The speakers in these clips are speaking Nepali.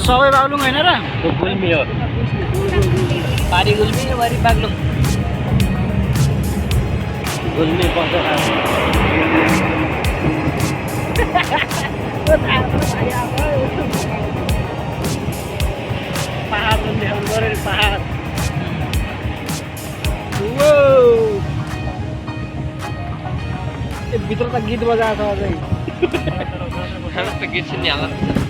सबै बाग्लुङ होइन र त्यो गुल्मी हो पारी गुल्मी वरि बाग्लुङ गुल्मी पर्छ पहाड देखाउनु पऱ्यो नि पहाड भित्र त गीत बजाएको छ अझै गीत सुनिहाल्छ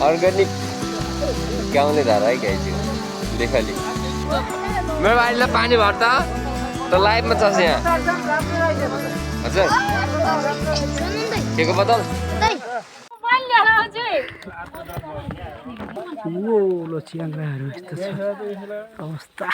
अर्ग्यानिक गाउँले धारा है गाइज्यू देखाली मेरो बारीलाई पानी भर्दा त लाइभमा छ यहाँ हजुर केको बोतल लो चियाङ्गाहरू यस्तो छ अवस्था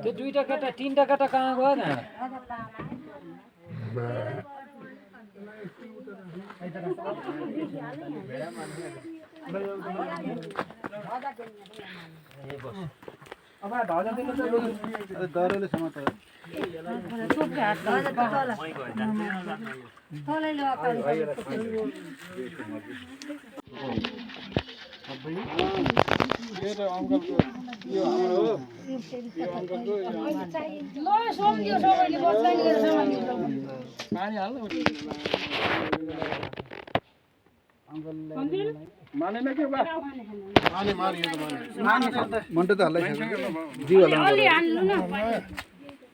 त्यो दुईटा केटा तीनटा केटा कहाँ गयो न दरले समाचार मानेन के बा माने मन्टो त हल्लाइसक्यो जी होला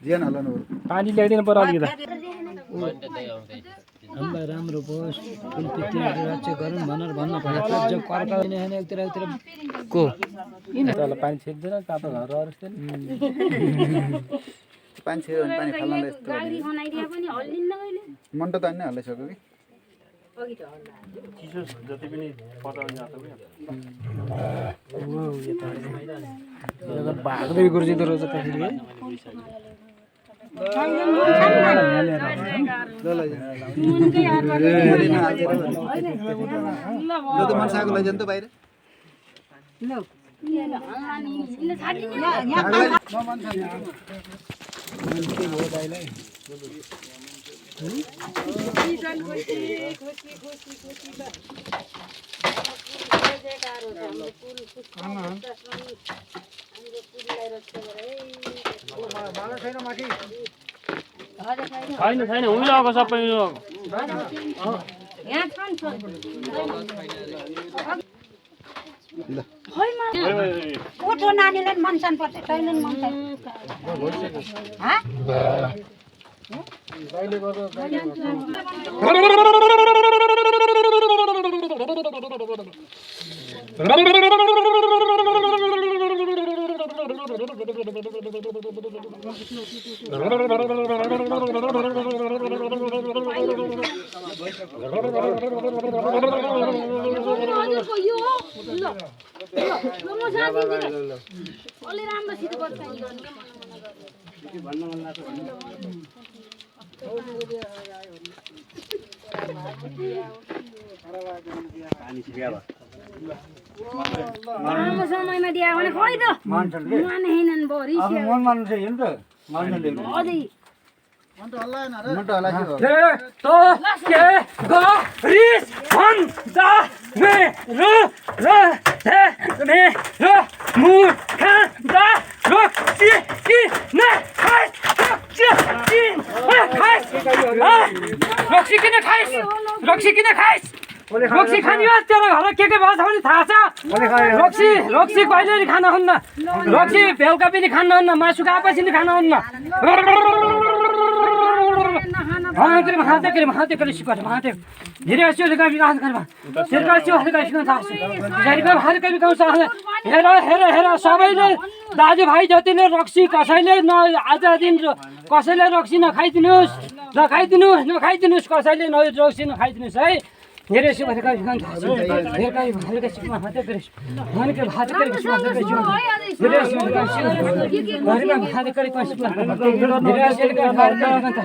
जियान हल्लाउनु पानी ल्याइदिनु पर्यो अलिकति हामीलाई राम्रो होस् फुलपितीहरू राज्य गरौँ भनेर भन्न पर्यो जो कर्काउने होइन एकतिर को तल पानी छिर्दैन तातो घर जस्तो पानी छिर्यो भने पानी फाल्नलाई यस्तो मन्टो त अन्य हल्लाइसक्यो कि चिसो जति पनि पचाउने जातो यो भाग्दै गुर्जिँदो रहेछ त्यसरी मनसाको लैजाउँ त बाहिर छैन उहिलेको सबै उठो नानीलाई मनसान पर्छ छैन मनसान समयमा दिया भने खोइ त माने हैनन् बरी मन मान्नु छ हेर्नु त मान्नुले अझै मन त हल्लाएन रे मन त हल्लाइछ ए तो के गरिस भन दा मे र मुर खा दा रोक्सी कि न खाइस रोक्सी किन खाइस रक्सी खाने हो तेरो घर के भएको छ भने थाहा छ रक्सी कहिले नि खान हुन्न रक्सी बेलुका पनि खानुहुन्न मासु खाएपछि नि खानुहुन्न महादेव शिकवा महादेव धेरै आसियो लगा विकास गरबा सरकार से हल्का शिकन थास जरिबा हर कभी गाउँ छ हेर सबैले दाजुभाइ जतिले रक्सी कसैले आज दिन कसैले रक्सी नखाइदिनुस् कसैले रक्सी नखाइदिनुस् है धेरै से हल्का शिकन थास हल्का शिकन हाते करे मन के भात करे शिकन धेरै से हल्का शिकन भात करे शिकन धेरै से हल्का भात करे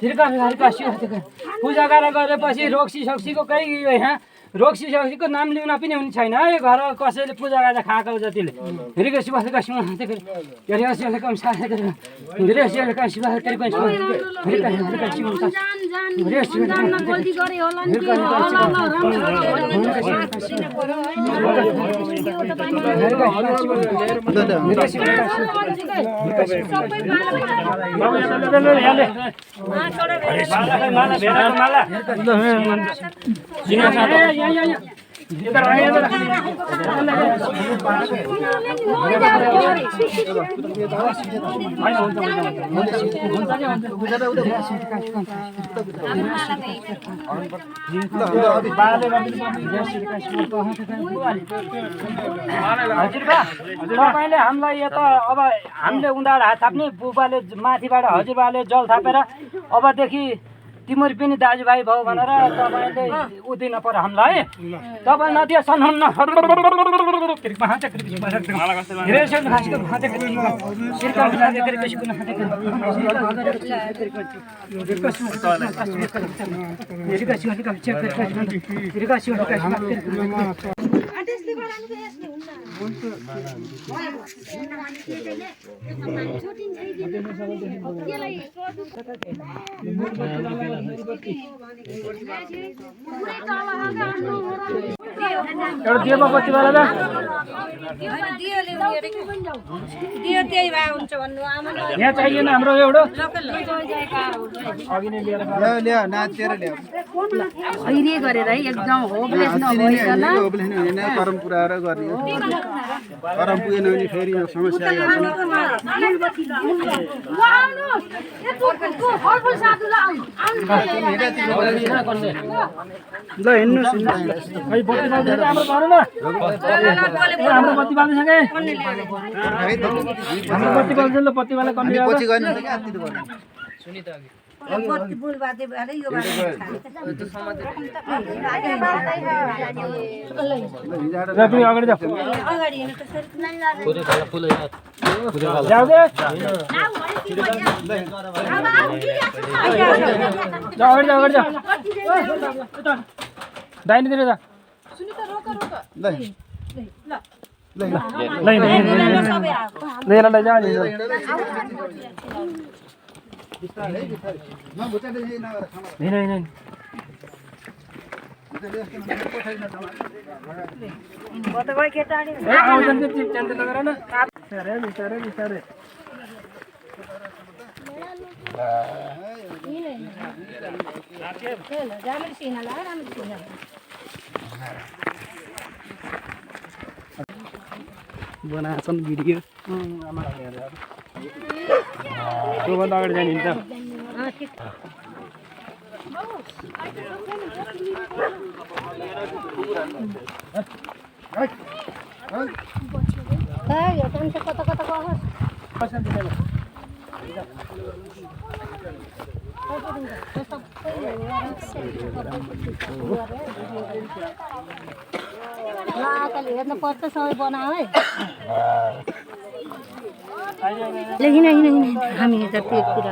जिरका पूजा गरेपछि रक्सी सक्सीको कहीँ यहाँ रक्सी सक्सीको नाम लिउन पनि हुने छैन है घर कसैले पूजा गरेर खाएको जतिले धेरै तपाईँले हामीलाई यता अब हामीले उनीहरू हात थाप्ने बुबाले माथिबाट हजुरबाले जल थापेर अबदेखि तिमीहरू पनि दाजुभाइ भाउ भनेर तपाईँले उदिन पर्यो हामीलाई तपाईँ नदिए यहाँ चाहिएन हाम्रो एउटा गरेर है एकदम होपलेस नभइकन परम्परा गर्ने परम पुगेन भने फेरि समस्या ल हिँड्नुहोस् हाम्रो बत्ती बाल्नेसँगै हाम्रो बत्ती बाल्छ ल बत्ती बाल्ने कन्ने पछि गर्नु हुन्छ सुनि त अघि बत्ती बुल बाते बाले यो बाले ल पनि अगाडि जाऊ अगाडि हेर्नु त सर पुरै खाला फुल यार पुरै खाला जाऊ दे जाऊ अगाडि जा दाहिनेतिर जा सुनि त रोक ल ल ल जा नहीं बनाछन् भिडियो त्योभन्दा अगाडि जाने नि त हेर्न पर्छ सबै बनाऊ है लेकिन हामी त पेटतिर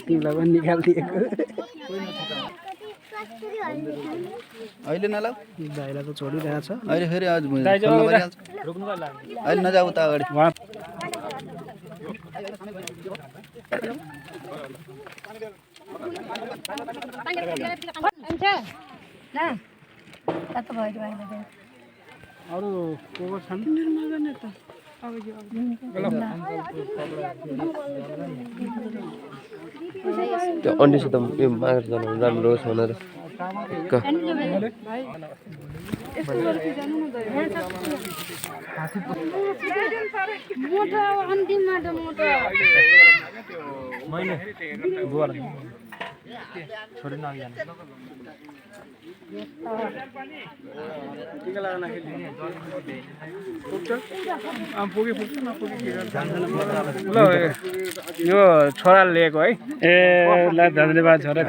तिमीलाई पनि निकालिदिएको अहिले नलाऊ दाइलाई त छोडिरहेछ अहिले फेरि आज दाइ जाऊ खोल्नु परिहाल्छ रुक्नु पर्ला अहिले नजाऊ उता अगाडि वहाँ अरू को छन् त्यो अन्डीसित यो मागेर जानु राम्रो होस् भनेर छोडिन अघि जानु ल यो छोराले लिएको है ए ल धन्यवाद छोरा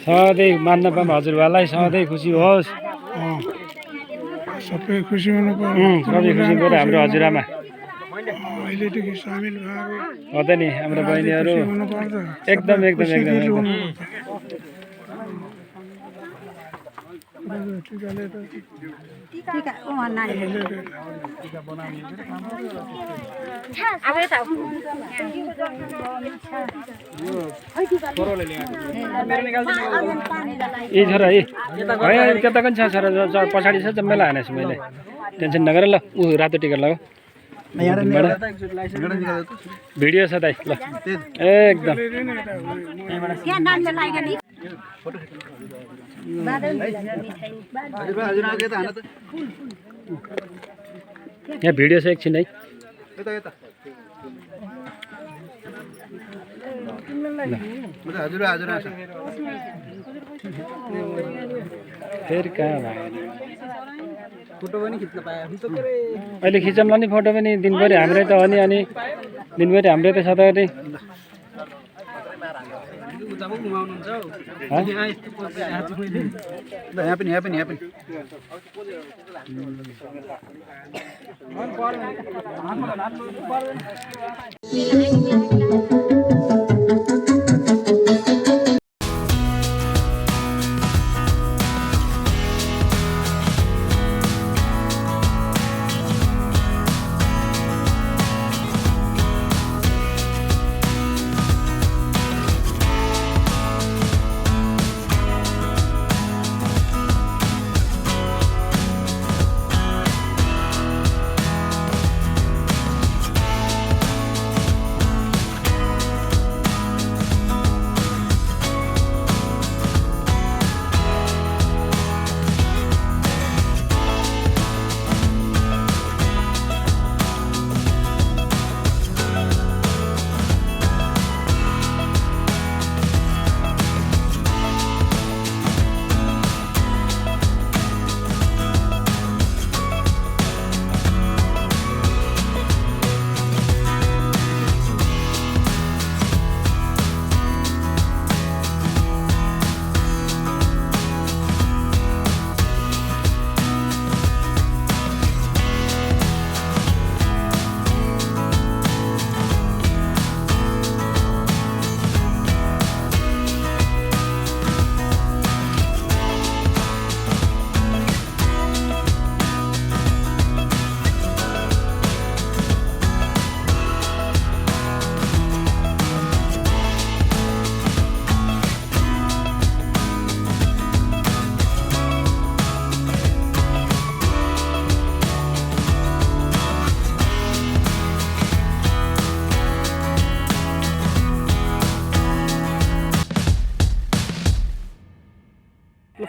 सधैँ मान्न पाऊँ हजुरबालाई सधैँ खुसी होस् सबै खुसी हुनु पर्यो सबै खुसी गऱ्यो हाम्रो हजुरआमा अहिलेदेखि सामेल भएको हो त नि हाम्रो बहिनीहरू हुनुपर्छ एकदम एकदम एकदम ए छोरा है होइन त्यता पनि छ छोरा पछाडि छ जम्मै हानेछु मैले टेन्सन नगर ल ऊ रातो टिकट लगाऊ भिडियो छ दाइ ल एकदम यहाँ भिडियो छ एकछिन है फेरि कहाँ भयो फोटो पनि खिच्न पाएँ अहिले खिचौँला नि फोटो पनि दिनभरि हाम्रै त हो नि अनि दिनभरि हाम्रै त छ त नि यहाँ पनि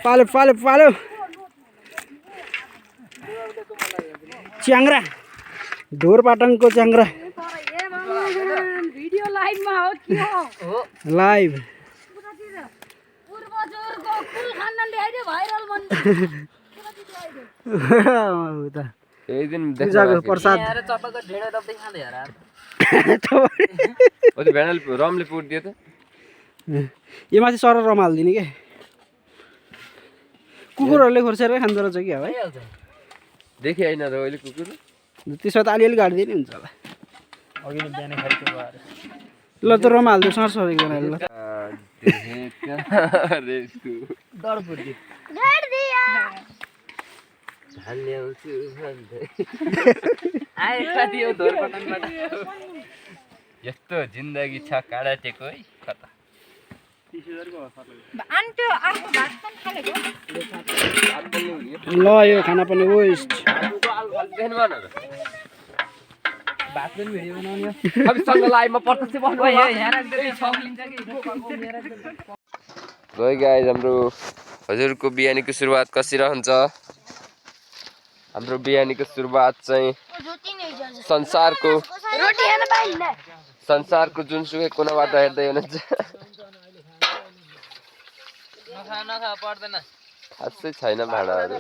पालो पालो पालो च्याङ्ग्रा ढोरपाटङको च्याङ्ग्रा भिडियो लाइभमा हो कि हो लाइभ पूर्वजहरूको कुल खानदान देखाइदियो भाइरल बन्छ उता यही दिन पूजाको प्रसाद चप्पाको ढेडो दब्दै खाँदै यार ओ त्यो भेनाल रमले पुट दियो त यो माथि सर रमाल दिने के कुकुरहरूले खोर्सेर खाँदो रहेछ कि है देखि होइन र अहिले कुकुर त्यसो त अलिअलि गाडिदिए नि हुन्छ होला अघि नै बिहानै खाइसक्यो भएर ल त रमा हाल्दै सर्छ एकजनाले ल यस्तो जिन्दगी छ काडाटेको है कता ल यो खाना पनि वेस्ट गयो गाइस हाम्रो हजुरको बिहानीको सुरुवात कसरी रहन्छ हाम्रो बिहानीको सुरुवात चाहिँ संसारको जुनसुकै कुनाबाट हेर्दै हुनुहुन्छ खासै छैन भाडाहरू